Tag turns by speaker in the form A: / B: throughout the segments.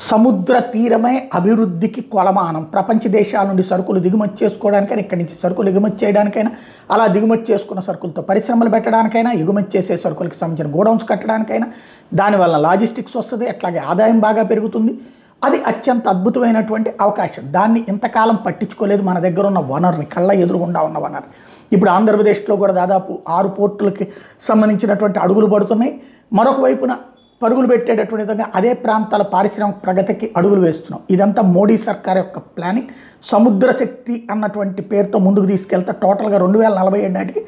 A: సముద్ర తీరమే అభివృద్ధికి కొలమానం. ప్రపంచ దేశాల నుండి సరుకులు దిగుమతి చేసుకోవడానికైనా, ఇక్కడి నుంచి సరుకులు ఎగుమతి చేయడానికైనా, అలా దిగుమతి చేసుకున్న సరుకులతో పరిశ్రమలు పెట్టడానికైనా, ఎగుమతి చేసే సరుకులకి సంబంధించిన గోడౌన్స్ కట్టడానికైనా, దానివల్ల లాజిస్టిక్స్ వస్తుంది, అట్లాగే ఆదాయం బాగా పెరుగుతుంది. అది అత్యంత అద్భుతమైనటువంటి అవకాశం. దాన్ని ఇంతకాలం పట్టించుకోలేదు. మన దగ్గర ఉన్న వనరుని, కళ్ళ ఎదురుగుండా ఉన్న వనరుని. ఇప్పుడు ఆంధ్రప్రదేశ్లో కూడా దాదాపు 6 పోర్టులకి సంబంధించినటువంటి అడుగులు పడుతున్నాయి. మరొక వైపున పరుగులు పెట్టేటటువంటి విధంగా అదే ప్రాంతాల పారిశ్రామిక ప్రగతికి అడుగులు వేస్తున్నాం. ఇదంతా మోడీ సర్కార్ యొక్క ప్లానింగ్. సముద్ర శక్తి అన్నటువంటి పేరుతో ముందుకు తీసుకెళ్తా టోటల్గా 2047 నాటికి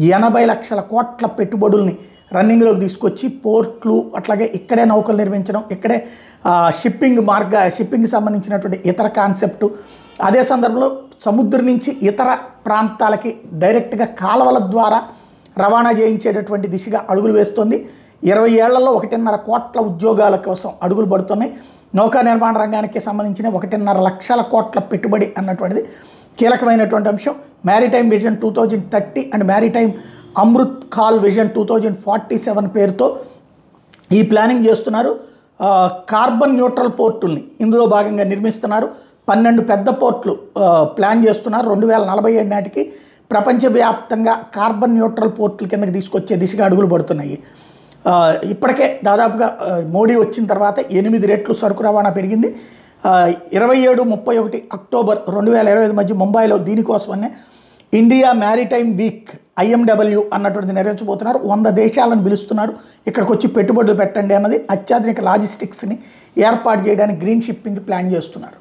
A: 80 లక్షల కోట్ల పెట్టుబడుల్ని రన్నింగ్లోకి తీసుకొచ్చి పోర్ట్లు, అట్లాగే ఇక్కడే నౌకలు నిర్మించడం, ఇక్కడే షిప్పింగ్ సంబంధించినటువంటి ఇతర కాన్సెప్టు, అదే సందర్భంలో సముద్రం నుంచి ఇతర ప్రాంతాలకి డైరెక్ట్గా కాలువల ద్వారా రవాణా చేయించేటటువంటి దిశగా అడుగులు వేస్తుంది. 20 ఏళ్లలో 1.5 కోట్ల ఉద్యోగాల కోసం అడుగులు పడుతున్నాయి. నౌకా నిర్మాణ రంగానికి సంబంధించిన 1.5 లక్షల కోట్ల పెట్టుబడి అన్నటువంటిది కీలకమైనటువంటి అంశం. Maritime vision 2030 and maritime Amrit call vision 2047 పేరుతో ఈ ప్లానింగ్ చేస్తున్నారు. కార్బన్ న్యూట్రల్ పోర్టుల్ని ఇందులో భాగంగా నిర్మిస్తున్నారు. 12 పెద్ద పోర్ట్లు ప్లాన్ చేస్తున్నారు. 2047 నాటికి ప్రపంచవ్యాప్తంగా కార్బన్ న్యూట్రల్ పోర్టుల కిందకి తీసుకొచ్చే దిశగా అడుగులు పడుతున్నాయి. ఇప్పటికే దాదాపుగా మోడీ వచ్చిన తర్వాత 8 రెట్లు సరుకు రవాణా పెరిగింది. 27-31 అక్టోబర్ 2025 మధ్య ముంబైలో దీనికోసమనే ఇండియా మ్యారిటైమ్ వీక్ IMW అన్నటువంటిది నిర్వహించబోతున్నారు. 100 దేశాలను పిలుస్తున్నారు. ఇక్కడికి వచ్చి పెట్టుబడులు పెట్టండి అన్నది. అత్యాధునిక లాజిస్టిక్స్ని ఏర్పాటు చేయడానికి గ్రీన్ షిప్పింగ్ ప్లాన్ చేస్తున్నారు.